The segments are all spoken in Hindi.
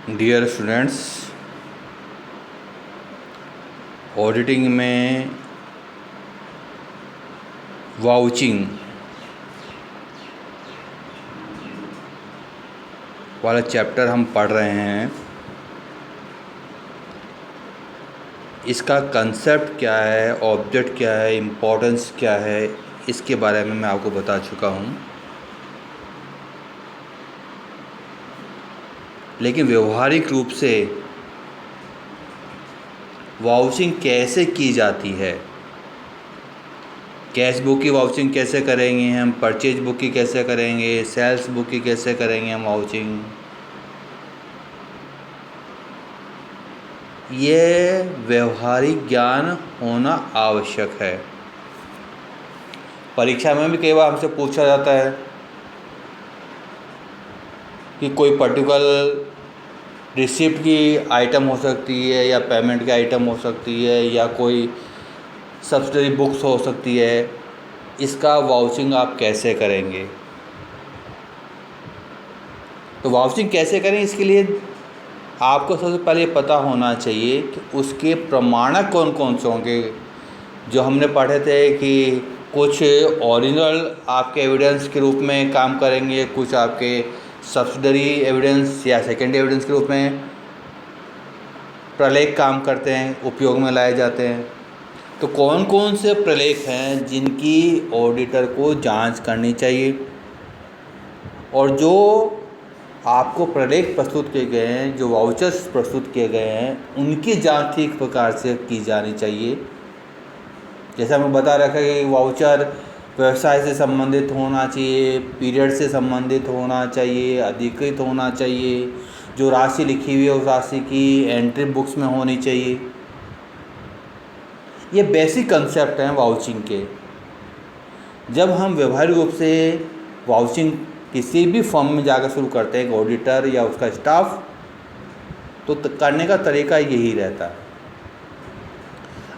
डियर स्टूडेंट्स, ऑडिटिंग में वाउचिंग वाला चैप्टर हम पढ़ रहे हैं। इसका कंसेप्ट क्या है, ऑब्जेक्ट क्या है, इम्पोर्टेंस क्या है, इसके बारे में मैं आपको बता चुका हूँ। लेकिन व्यवहारिक रूप से वाउचिंग कैसे की जाती है, कैश बुक की वाउचिंग कैसे करेंगे हम, परचेज बुक की कैसे करेंगे, सेल्स बुक की कैसे करेंगे हम वाउचिंग, ये व्यवहारिक ज्ञान होना आवश्यक है। परीक्षा में भी कई बार हमसे पूछा जाता है कि कोई पर्टिकुलर रिसिप्ट की आइटम हो सकती है या पेमेंट की आइटम हो सकती है या कोई सब्सिडरी बुक्स हो सकती है, इसका वाउचिंग आप कैसे करेंगे। तो वाउचिंग कैसे करें, इसके लिए आपको सबसे पहले पता होना चाहिए कि उसके प्रमाणक कौन कौन से होंगे। जो हमने पढ़े थे कि कुछ ओरिजिनल आपके एविडेंस के रूप में काम करेंगे, कुछ आपके सब्सिडरी एविडेंस या सेकेंडरी एविडेंस के रूप में प्रलेख काम करते हैं, उपयोग में लाए जाते हैं। तो कौन कौन से प्रलेख हैं जिनकी ऑडिटर को जांच करनी चाहिए, और जो आपको प्रलेख प्रस्तुत किए गए हैं, जो वाउचर्स प्रस्तुत किए गए हैं, उनकी जांच ठीक प्रकार से की जानी चाहिए। जैसे हमें बता रखा है कि वाउचर व्यवसाय से संबंधित होना चाहिए, पीरियड से संबंधित होना चाहिए, अधिकृत होना चाहिए, जो राशि लिखी हुई है उस राशि की एंट्री बुक्स में होनी चाहिए। ये बेसिक कंसेप्ट हैं वाउचिंग के। जब हम व्यवहारिक रूप से वाउचिंग किसी भी फर्म में जाकर शुरू करते हैं, ऑडिटर या उसका स्टाफ, तो करने का तरीका यही रहता है।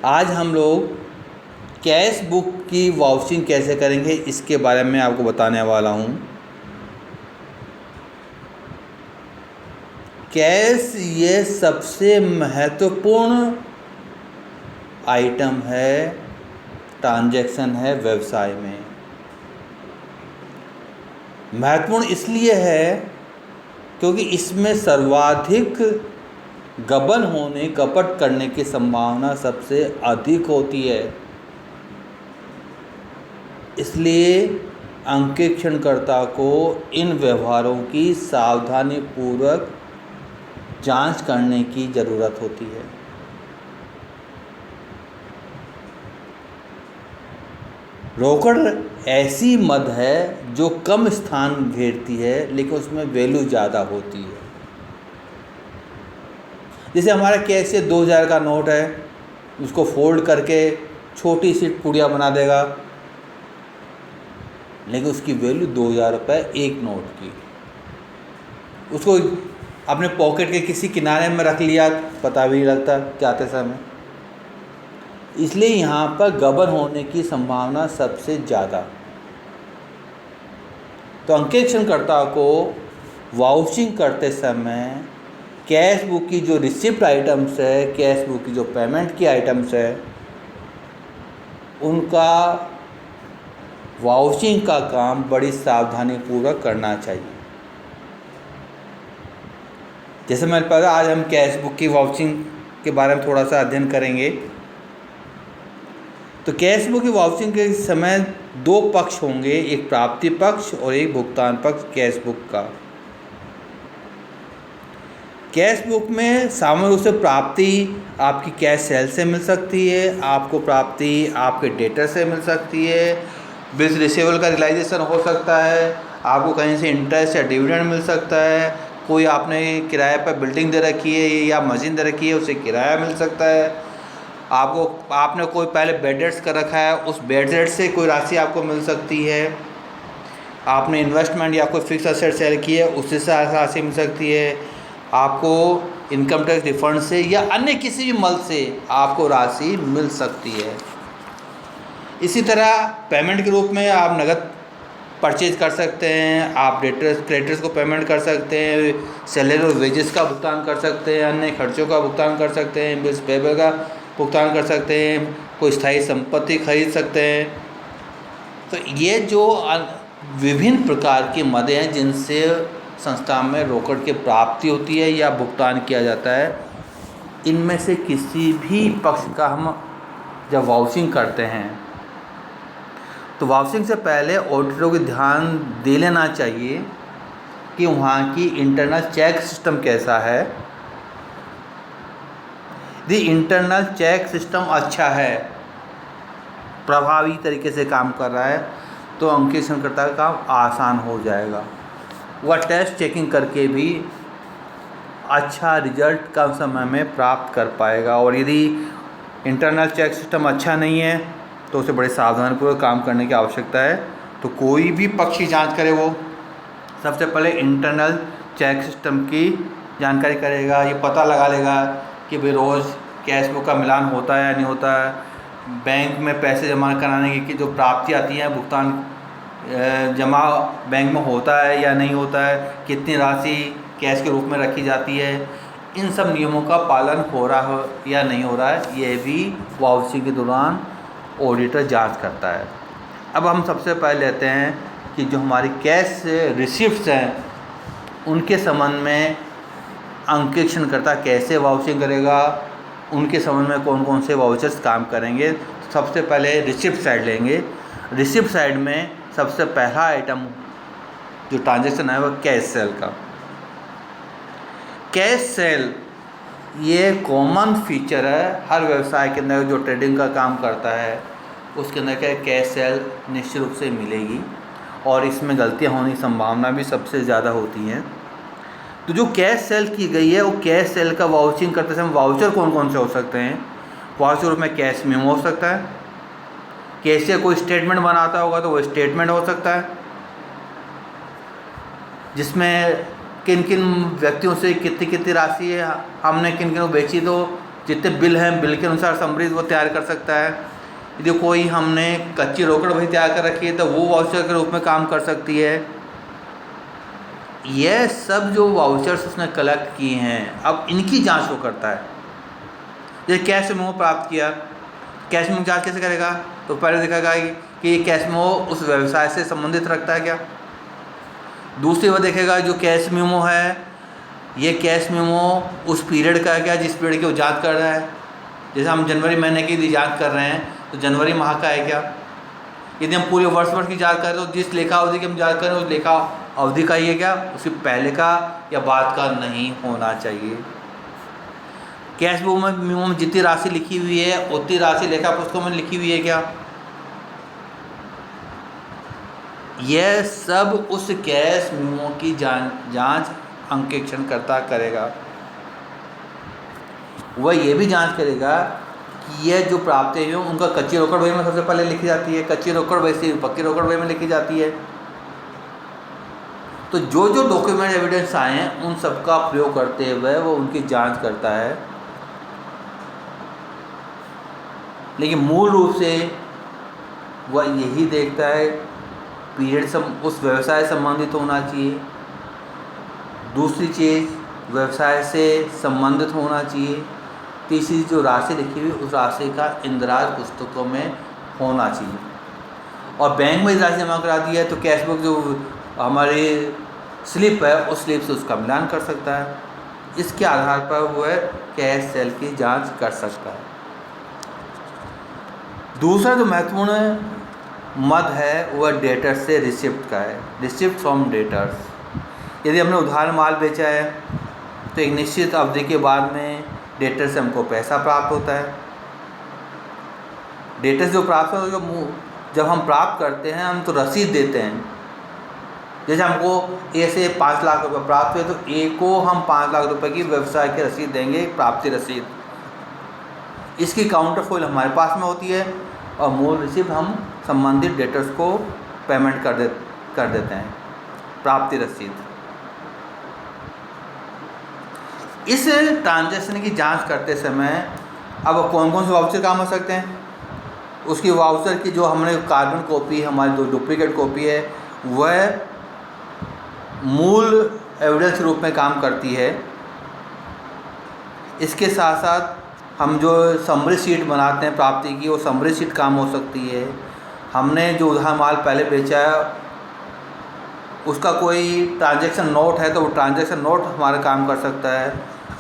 आज हम लोग कैश बुक की वाउचिंग कैसे करेंगे, इसके बारे में आपको बताने वाला हूँ। कैश ये सबसे महत्वपूर्ण आइटम है, ट्रांजैक्शन है व्यवसाय में। महत्वपूर्ण इसलिए है क्योंकि इसमें सर्वाधिक गबन होने, कपट करने की संभावना सबसे अधिक होती है। इसलिए अंकेक्षणकर्ता को इन व्यवहारों की सावधानीपूर्वक जांच करने की ज़रूरत होती है। रोकड़ ऐसी मद है जो कम स्थान घेरती है लेकिन उसमें वैल्यू ज़्यादा होती है। जैसे हमारा कैश से 2000 का नोट है, उसको फोल्ड करके छोटी सी पुड़िया बना देगा, लेकिन उसकी वैल्यू 2000 रुपये एक नोट की। उसको अपने पॉकेट के किसी किनारे में रख लिया, पता भी नहीं लगता जाते समय। इसलिए यहाँ पर गबन होने की संभावना सबसे ज़्यादा। तो अंकेक्षणकर्ता को वाउचिंग करते समय कैश बुक की जो रिसिप्ट आइटम्स है, कैश बुक की जो पेमेंट की आइटम्स है, उनका वाउचिंग का काम बड़ी सावधानीपूर्वक करना चाहिए। जैसे मैंने पता, आज हम कैश बुक की वाउचिंग के बारे में थोड़ा सा अध्ययन करेंगे। तो कैश बुक की वाउचिंग के समय दो पक्ष होंगे, एक प्राप्ति पक्ष और एक भुगतान पक्ष कैश बुक का। कैश बुक में सामान्य रूप से प्राप्ति आपकी कैश सेल से मिल सकती है, आपको प्राप्ति आपके डेटर से मिल सकती है, बिल्स रिसीवेबल का रियलाइजेशन हो सकता है, आपको कहीं से इंटरेस्ट या डिविडेंड मिल सकता है, कोई आपने किराए पर बिल्डिंग दे रखी है या मशीन दे रखी है, उसे किराया मिल सकता है, आपने कोई पहले बेड रेट्स कर रखा है, उस बेड रेट से कोई राशि आपको मिल सकती है, आपने इन्वेस्टमेंट या कोई फिक्स एसेट सेल की है, उससे राशि मिल सकती है, आपको इनकम टैक्स रिफंड से या अन्य किसी भी मद से आपको राशि मिल सकती है। इसी तरह पेमेंट के रूप में आप नगद परचेज कर सकते हैं, आप क्रेडिटर्स को पेमेंट कर सकते हैं, सैलरी और वेजेस का भुगतान कर सकते हैं, अन्य खर्चों का भुगतान कर सकते हैं, बिल्स पेबल का भुगतान कर सकते हैं, कोई स्थायी संपत्ति खरीद सकते हैं। तो ये जो विभिन्न प्रकार की मदें हैं जिनसे संस्था में रोकड़ की प्राप्ति होती है या भुगतान किया जाता है, इनमें से किसी भी पक्ष का हम जब वाउचिंग करते हैं तो वाउचिंग से पहले ऑडिटरों को ध्यान दे लेना चाहिए कि वहाँ की इंटरनल चेक सिस्टम कैसा है। यदि इंटरनल चेक सिस्टम अच्छा है, प्रभावी तरीके से काम कर रहा है, तो अंकेक्षणकर्ता का काम आसान हो जाएगा। वह टेस्ट चेकिंग करके भी अच्छा रिजल्ट कम समय में प्राप्त कर पाएगा। और यदि इंटरनल चेक सिस्टम अच्छा नहीं है तो उसे बड़े सावधानीपूर्वक काम करने की आवश्यकता है। तो कोई भी पक्ष की जाँच करे वो सबसे पहले इंटरनल चेक सिस्टम की जानकारी करेगा, ये पता लगा लेगा कि भाई रोज़ कैश बुक का मिलान होता है या नहीं होता है, बैंक में पैसे जमा कराने की जो प्राप्ति आती है, भुगतान जमा बैंक में होता है या नहीं होता है, कितनी राशि कैश के रूप में रखी जाती है, इन सब नियमों का पालन हो रहा हो या नहीं हो रहा है, ये भी वाउचिंग के दौरान ऑडिटर जांच करता है। अब हम सबसे पहले लेते हैं कि जो हमारी कैश रिसिप्ट्स हैं उनके संबंध में अंकेक्षणकर्ता कैसे वाउचिंग करेगा, उनके संबंध में कौन कौन से वाउचर्स काम करेंगे। सबसे पहले रिसिप्ट साइड लेंगे। रिसिप्ट साइड में सबसे पहला आइटम जो ट्रांजैक्शन है वह कैश सेल का। कैश सेल ये कॉमन फीचर है हर व्यवसाय के अंदर जो ट्रेडिंग का काम करता है, उसके अंदर क्या कैश सेल निश्चित रूप से मिलेगी और इसमें गलतियां होने की संभावना भी सबसे ज़्यादा होती है। तो जो कैश सेल की गई है वो कैश सेल का वाउचिंग करते समय वाउचर कौन कौन से हो सकते हैं। वाउचर में कैश मेमो हो सकता है, कैशियर कोई स्टेटमेंट बनाता होगा तो वो स्टेटमेंट हो सकता है जिसमें किन किन व्यक्तियों से कितनी कितनी राशि है हमने किन किन को बेची, तो जितने बिल हैं बिल के अनुसार समरी वो तैयार कर सकता है। यदि कोई हमने कच्ची रोकड़ वही तैयार कर रखी है तो वो वाउचर के रूप में काम कर सकती है। यह सब जो वाउचर्स उसने कलेक्ट किए हैं अब इनकी जांच वो करता है। जैसे कैश मेमो प्राप्त किया, कैश मेमो जांच कैसे करेगा, तो पहले देखेगा कि ये कैश मेमो उस व्यवसाय से संबंधित रखता है क्या। दूसरी वो देखेगा जो कैश मेमो है ये कैश मेमो उस पीरियड का है क्या जिस पीरियड की वो जांच कर रहा है। जैसे हम जनवरी महीने की यदि जांच कर रहे हैं तो जनवरी माह का है क्या। यदि हम पूरे वर्ष भर की जांच कर रहे हैं तो जिस लेखा अवधि की हम जांच कर रहे हैं उस लेखा अवधि का ही है क्या, उससे पहले का या बाद का नहीं होना चाहिए। कैश बुक में मेमो में जितनी राशि लिखी हुई है उतनी राशि लेखा पुस्तकों में लिखी हुई है क्या। यह सब उस कैश मेमो की जांच अंकेक्षणकर्ता करेगा। वह यह भी जांच करेगा कि यह जो प्राप्ति है उनका कच्ची रोकड़ बही में सबसे पहले लिखी जाती है, कच्ची रोकड़ बही से पक्की रोकड़ बही में लिखी जाती है। तो जो जो डॉक्यूमेंट एविडेंस आए हैं उन सब का प्रयोग करते हुए वो उनकी जांच करता है। लेकिन मूल रूप से वह यही देखता है पीरियड उस व्यवसाय संबंधित होना चाहिए। दूसरी चीज़ व्यवसाय से संबंधित होना चाहिए। तीसरी जो राशि लिखी हुई उस राशि का इंदिराज पुस्तकों में होना चाहिए। और बैंक में राशि जमा करा दी है तो कैश बुक जो हमारी स्लिप है उस स्लिप से उसका मिलान कर सकता है। इसके आधार पर वह कैश सेल की जांच कर सकता है। दूसरा जो महत्वपूर्ण मद है वह डेटर से रिसिप्ट का है, रिसिप्ट फ्रॉम डेटर्स। यदि हमने उधार माल बेचा है तो एक निश्चित अवधि के बाद में डेटर से हमको पैसा प्राप्त होता है। डेटर से जो प्राप्त होता है जब हम प्राप्त करते हैं हम तो रसीद देते हैं। जैसे हमको ए से 5 लाख रुपये प्राप्त हुए तो ए को हम 5 लाख रुपए की व्यवसाय की रसीद देंगे, प्राप्ति रसीद। इसकी काउंटर फॉइल हमारे पास में होती है और मूल रिसिप्ट हम संबंधित डेटर्स को पेमेंट कर देते हैं, प्राप्ति रसीद। इस ट्रांजैक्शन की जांच करते समय अब कौन कौन से वाउचर काम हो सकते हैं, उसकी वाउचर की जो हमने कार्बन कॉपी हमारी जो डुप्लीकेट कॉपी है वह मूल एविडेंस रूप में काम करती है। इसके साथ साथ हम जो समरी शीट बनाते हैं प्राप्ति की, वो समरी शीट काम हो सकती है। हमने जो उधार माल पहले बेचा है उसका कोई ट्रांजैक्शन नोट है तो वो ट्रांजैक्शन नोट हमारा काम कर सकता है।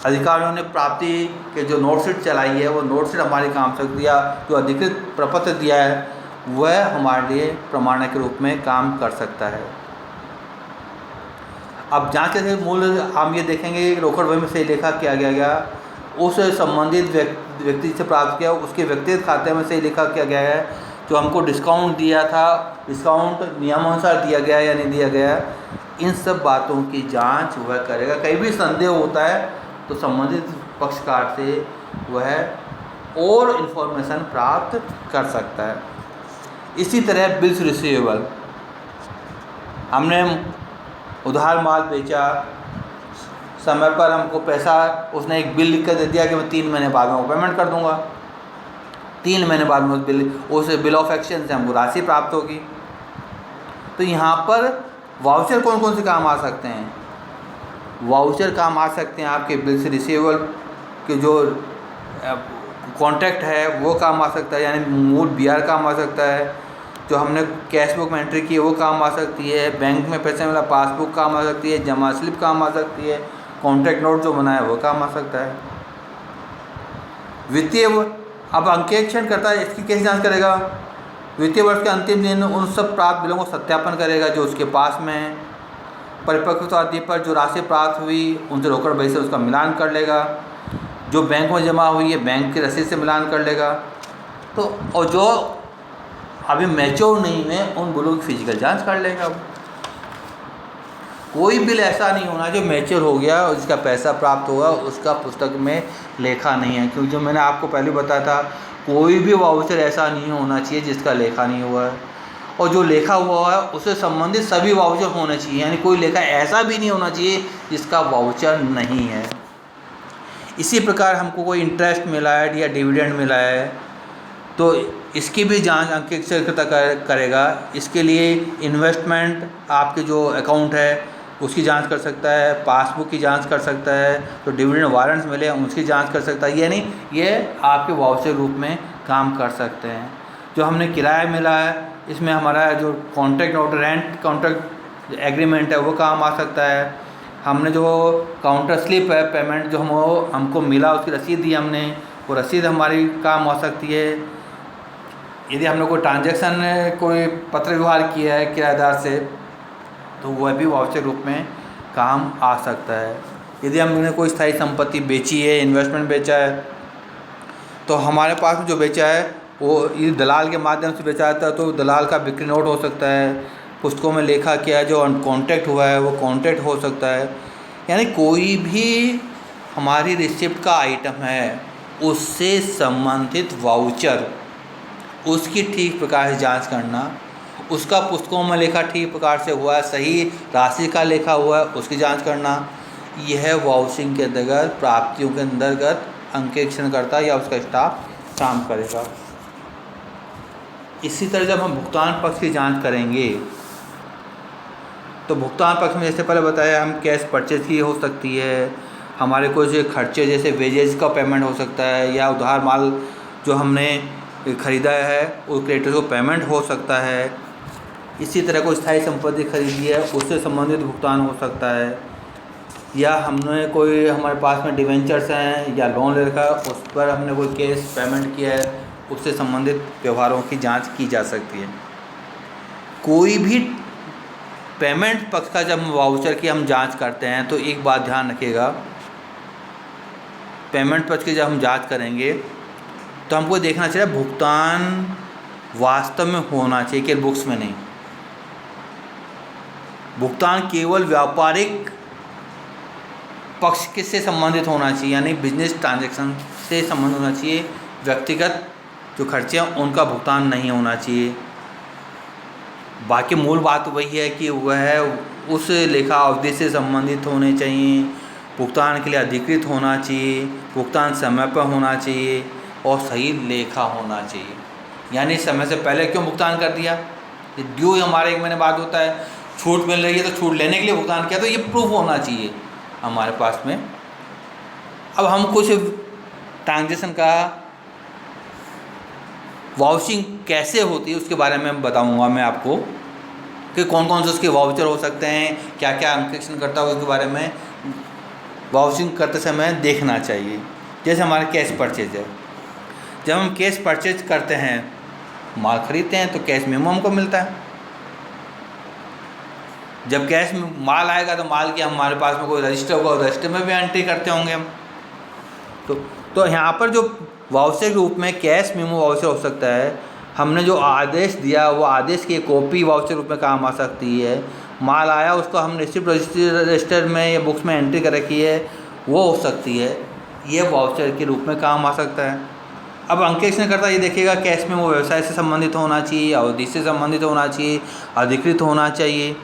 अधिकारियों ने प्राप्ति के जो नोट शीट चलाई है वो नोट शीट हमारे काम कर दिया। जो अधिकृत प्रपत्र दिया है वह हमारे लिए प्रमाण के रूप में काम कर सकता है। अब जांच के मूल हम ये देखेंगे कि रोकड़ बही में सही लेखा किया गया उस संबंधित व्यक्ति से प्राप्त किया, उसके व्यक्तिगत खाते में सही लेखा किया गया है। जो हमको डिस्काउंट दिया था, डिस्काउंट नियमानुसार दिया गया या नहीं दिया गया, इन सब बातों की जांच वह करेगा। कहीं भी संदेह होता है तो संबंधित पक्षकार से वह और इन्फॉर्मेशन प्राप्त कर सकता है। इसी तरह बिल्स रिसीवेबल, हमने उधार माल बेचा, समय पर हमको पैसा उसने एक बिल लिख कर दे दिया कि मैं 3 महीने बाद में वो पेमेंट कर दूंगा। 3 महीने बाद में उस बिल ऑफ एक्सचेंज से हमको राशि प्राप्त होगी। तो यहाँ पर वाउचर कौन कौन से काम आ सकते हैं? वाउचर काम आ सकते हैं आपके बिल्स रिसीवेबल के जो कॉन्ट्रैक्ट है वो काम आ सकता है, यानी मूल BR काम आ सकता है। जो हमने कैश बुक में एंट्री की है वो काम आ सकती है। बैंक में पैसे मिला पासबुक काम आ सकती है। जमा स्लिप काम आ सकती है। कॉन्ट्रैक्ट नोट जो बना है वो काम आ सकता है। वित्तीय अब अंकेक्षण करता है, इसकी कैसे जांच करेगा? वित्तीय वर्ष के अंतिम दिन उन सब प्राप्त बिलों को सत्यापन करेगा जो उसके पास में है। परिपक्वता अवधि पर जो राशि प्राप्त हुई उनसे रोकड़ बही से उसका मिलान कर लेगा। जो बैंक में जमा हुई है बैंक की रसीद से मिलान कर लेगा। तो और जो अभी मैच्योर नहीं है उन बिलों की फिजिकल जांच कर लेगा। कोई बिल ऐसा नहीं होना जो मैच्योर हो गया और जिसका पैसा प्राप्त होगा उसका पुस्तक में लेखा नहीं है। क्योंकि जो मैंने आपको पहले बताया था, कोई भी वाउचर ऐसा नहीं होना चाहिए जिसका लेखा नहीं हुआ है, और जो लेखा हुआ है उससे संबंधित सभी वाउचर होने चाहिए। यानी कोई लेखा ऐसा भी नहीं होना चाहिए जिसका वाउचर नहीं है। इसी प्रकार हमको कोई इंटरेस्ट मिला है या डिविडेंड मिला है तो इसकी भी जांच अंकेक्षणकर्ता करेगा। इसके लिए इन्वेस्टमेंट आपके जो अकाउंट है उसकी जांच कर सकता है, पासबुक की जांच कर सकता है, तो डिविडेंड वारंट्स मिले उसकी जांच कर सकता है। यानी ये आपके वाउचर रूप में काम कर सकते हैं। जो हमने किराया मिला है इसमें हमारा जो contract note rent contract agreement है वो काम आ सकता है। हमने जो काउंटर स्लिप है पेमेंट जो हमको मिला उसकी रसीद दी हमने, वो रसीद हमारी काम आ सकती है। यदि हमने कोई ट्रांजैक्शन कोई पत्र व्यवहार किया है किराएदार से तो वह भी वाउचर रूप में काम आ सकता है। यदि हमने कोई स्थायी संपत्ति बेची है, इन्वेस्टमेंट बेचा है, तो हमारे पास में जो बेचा है वो ये दलाल के माध्यम से बेचा जाता है तो दलाल का बिक्री नोट हो सकता है। पुस्तकों में लेखा किया है जो कॉन्ट्रैक्ट हुआ है वो कॉन्ट्रैक्ट हो सकता है। यानी कोई भी हमारी रिसिप्ट का आइटम है उससे संबंधित वाउचर उसकी ठीक प्रकार से जांच करना, उसका पुस्तकों में लेखा ठीक प्रकार से हुआ है, सही राशि का लेखा हुआ है उसकी जांच करना, यह वाउचिंग के अंतर्गत प्राप्तियों के अंतर्गत अंकेक्षणकर्ता या उसका स्टाफ काम करेगा। इसी तरह जब हम भुगतान पक्ष की जांच करेंगे तो भुगतान पक्ष में जैसे पहले बताया हम कैश परचेज की हो सकती है, हमारे कुछ खर्चे जैसे वेजेज का पेमेंट हो सकता है, या उधार माल जो हमने ख़रीदा है उस क्रेडिटर को पेमेंट हो सकता है। इसी तरह कोई स्थायी संपत्ति खरीदी है उससे संबंधित भुगतान हो सकता है, या हमने कोई हमारे पास में डिवेंचर्स हैं या लोन ले रखा है उस पर हमने कोई कैश पेमेंट किया है उससे संबंधित व्यवहारों की जांच की जा सकती है। कोई भी पेमेंट पक्ष का जब वाउचर की हम जांच करते हैं तो एक बात ध्यान रखिएगा, पेमेंट पक्ष की जब हम जांच करेंगे तो हमको देखना चाहिए भुगतान वास्तव में होना चाहिए केवल बुक्स में नहीं। भुगतान केवल व्यापारिक पक्ष से संबंधित होना चाहिए, यानी बिजनेस ट्रांजैक्शन से संबंधित होना चाहिए। व्यक्तिगत जो खर्चे हैं उनका भुगतान नहीं होना चाहिए। बाकी मूल बात वही है कि वह उस लेखा अवधि से संबंधित होने चाहिए, भुगतान के लिए अधिकृत होना चाहिए, भुगतान समय पर होना चाहिए और सही लेखा होना चाहिए। यानी समय से पहले क्यों भुगतान कर दिया ये ड्यू हमारे 1 महीने बाद होता है, छूट मिल रही है तो छूट लेने के लिए भुगतान किया, तो ये प्रूफ होना चाहिए हमारे पास में। अब हम कुछ ट्रांजेक्शन का वाउचिंग कैसे होती है उसके बारे में बताऊंगा मैं आपको, कि कौन कौन से उसके वाउचर हो सकते हैं, क्या क्या अंकेक्षण करता है उसके बारे में वाउचिंग करते समय देखना चाहिए। जैसे हमारा कैश परचेज है, जब हम कैश परचेज करते हैं, माल खरीदते हैं, तो कैश मेमो हमको मिलता है। जब कैश में माल आएगा तो माल की हमारे पास में कोई रजिस्टर होगा, रजिस्टर में भी एंट्री करते होंगे हम। तो यहाँ पर जो वाउचर के रूप में कैश मेमो वाउचर हो सकता है, हमने जो आदेश दिया वो आदेश की कॉपी वाउचर रूप में काम आ सकती है। माल आया उसको हम रिसिप्ट रजिस्टर में या बुक्स में एंट्री कर रखी है, वो हो सकती है, ये वाउचर के रूप में काम आ सकता है। अब अंकेक्षण करता ये देखिएगा कैश में वो व्यवसाय से संबंधित होना चाहिए, अवधि से संबंधित होना चाहिए, अधिकृत होना चाहिए,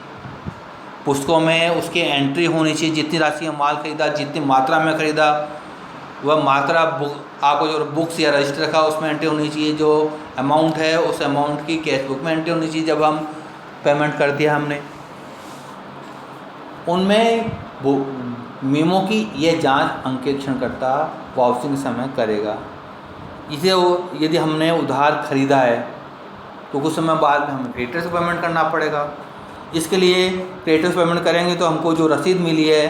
पुस्तकों में उसकी एंट्री होनी चाहिए, जितनी राशि का माल खरीदा, जितनी मात्रा में खरीदा, वह मात्रा आपको जो बुक्स या रजिस्टर रखा उसमें एंट्री होनी चाहिए, जो अमाउंट है उस अमाउंट की कैश बुक में एंट्री होनी चाहिए जब हम पेमेंट कर दिया हमने। उनमें वो मीमो की ये जांच अंकेक्षणकर्ता वाउचिंग के समय करेगा। इसे यदि हमने उधार खरीदा है तो कुछ समय बाद में हमें क्रेडिटर से पेमेंट करना पड़ेगा। इसके लिए क्रेडिटर से पेमेंट करेंगे तो हमको जो रसीद मिली है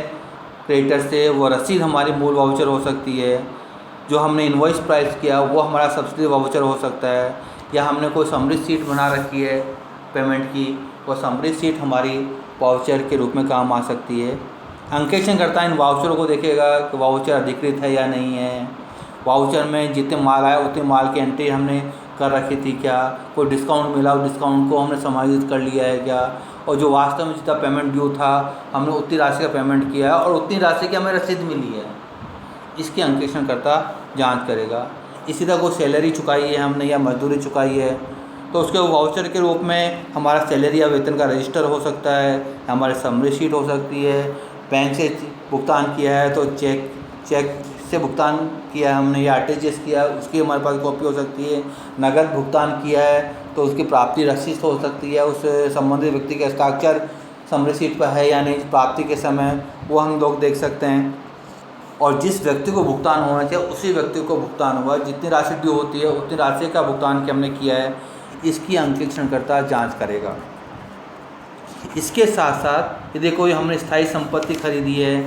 क्रेडिटर से, वो रसीद हमारी मूल वाउचर हो सकती है। जो हमने इनवॉइस प्राइस किया वो हमारा सब्सिडी वाउचर हो सकता है, या हमने कोई समरी सीट बना रखी है पेमेंट की, वो समरी सीट हमारी वाउचर के रूप में काम आ सकती है। अंकेक्षण करता इन वाउचरों को देखेगा कि वाउचर अधिकृत है या नहीं है, वाउचर में जितने माल आए उतने माल की एंट्री हमने कर रखी थी क्या, कोई डिस्काउंट मिला उस डिस्काउंट को हमने समायोजित कर लिया है क्या, और जो वास्तव में जितना पेमेंट ड्यू था हमने उतनी राशि का पेमेंट किया और उतनी राशि की हमें रसीद मिली है, इसकी अंकेक्षण करता जाँच करेगा। इसी तरह कोई सैलरी चुकाई है हमने या मजदूरी चुकाई है तो उसके वाउचर के रूप में हमारा सैलरी या वेतन का रजिस्टर हो सकता है, हमारी समरी शीट हो सकती है, बैंक से भुगतान किया है तो चेक से भुगतान किया है हमने या आरटीजीएस किया उसकी हमारे पास कॉपी हो सकती है, नगद भुगतान किया है तो उसकी प्राप्ति रसीद हो सकती है, उस संबंधित व्यक्ति के हस्ताक्षर समरी शीट पर है या नहीं प्राप्ति के समय, वो हम लोग देख सकते हैं। और जिस व्यक्ति को भुगतान होना चाहिए उसी व्यक्ति को भुगतान हुआ, जितनी राशि ड्यू होती है उतनी राशि का भुगतान हमने किया है, इसकी अंकेक्षणकर्ता जांच करेगा। इसके साथ साथ यदि कोई हमने स्थायी संपत्ति खरीदी है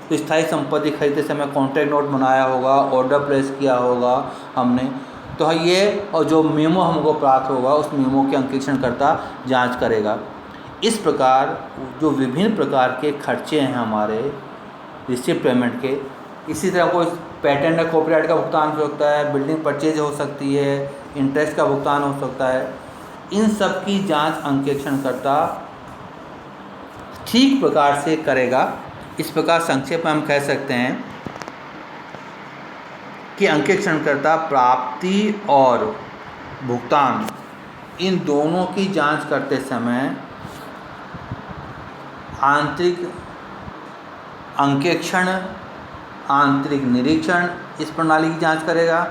तो स्थायी संपत्ति खरीदते समय कॉन्ट्रैक्ट नोट बनाया होगा, ऑर्डर प्लेस किया होगा हमने, तो ये और जो मेमो हमको प्राप्त होगा उस मेमो के अंकेक्षणकर्ता जांच करेगा। इस प्रकार जो विभिन्न प्रकार के खर्चे हैं हमारे रिसिप्ट पेमेंट के, इसी तरह कोई पेटेंट या कॉपीराइट का भुगतान हो सकता है, बिल्डिंग परचेज हो सकती है, इंटरेस्ट का भुगतान हो सकता है, इन सब की जांच अंकेक्षणकर्ता ठीक प्रकार से करेगा। इस प्रकार संक्षेप में हम कह सकते हैं कि अंकेक्षणकर्ता प्राप्ति और भुगतान इन दोनों की जांच करते समय आंतरिक अंकेक्षण, आंतरिक निरीक्षण इस प्रणाली की जांच करेगा।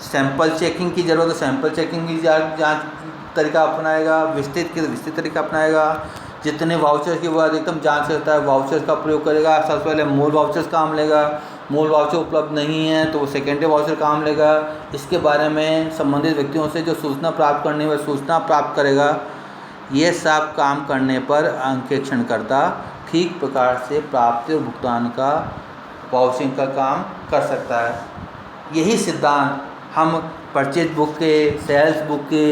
सैंपल चेकिंग की ज़रूरत है, सैंपल चेकिंग की जांच तरीका अपनाएगा, विस्तृत की विस्तृत तरीका अपनाएगा। जितने वाउचर्स की वो अधिकतम जांच करता है वाउचर्स का प्रयोग करेगा। सबसे पहले मूल वाउचर्स काम लेगा, मूल वाउचर उपलब्ध नहीं है तो वो सेकेंडरी वाउचर काम लेगा। इसके बारे में संबंधित व्यक्तियों से जो सूचना प्राप्त करनी है वह सूचना प्राप्त करेगा। ये सब काम करने पर अंकेक्षणकर्ता ठीक प्रकार से प्राप्ति और भुगतान का वाउचिंग का काम कर सकता है। यही सिद्धांत हम परचेज बुक के, सेल्स बुक के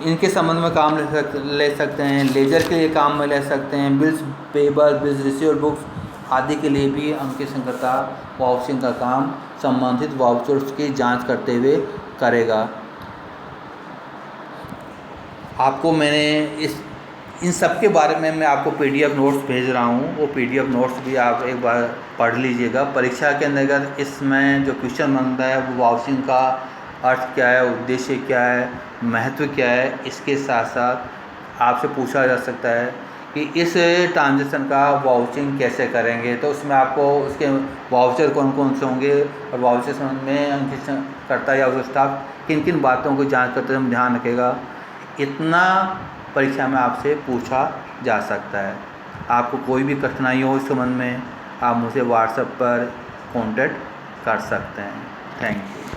इनके संबंध में काम ले सकते हैं, लेजर के लिए काम में ले सकते हैं, bills paper, bills receiver books आदि के लिए भी अंकेक्षणकर्ता वाउचिंग का काम संबंधित वाउचर्स की जांच करते हुए करेगा। आपको मैंने इन सब के बारे में मैं आपको पीडीएफ नोट्स भेज रहा हूँ, वो पीडीएफ नोट्स भी आप एक बार पढ़ लीजिएगा। परीक्षा के अंतर्गत इसमें जो क्वेश्चन बनता है वो वाउचिंग का अर्थ क्या है, उद्देश्य क्या है, महत्व क्या है, इसके साथ साथ आपसे पूछा जा सकता है कि इस ट्रांजैक्शन का वाउचिंग कैसे करेंगे, तो उसमें आपको उसके वाउचर कौन कौन से होंगे और वाउचर में अंकेक्षणकर्ता या उसका स्टाफ किन किन बातों को जांच करते हुए ध्यान रखेगा, इतना परीक्षा में आपसे पूछा जा सकता है। आपको कोई भी कठिनाई हो इस संबंध में, आप मुझे व्हाट्सएप पर कॉन्टैक्ट कर सकते हैं। Thank you.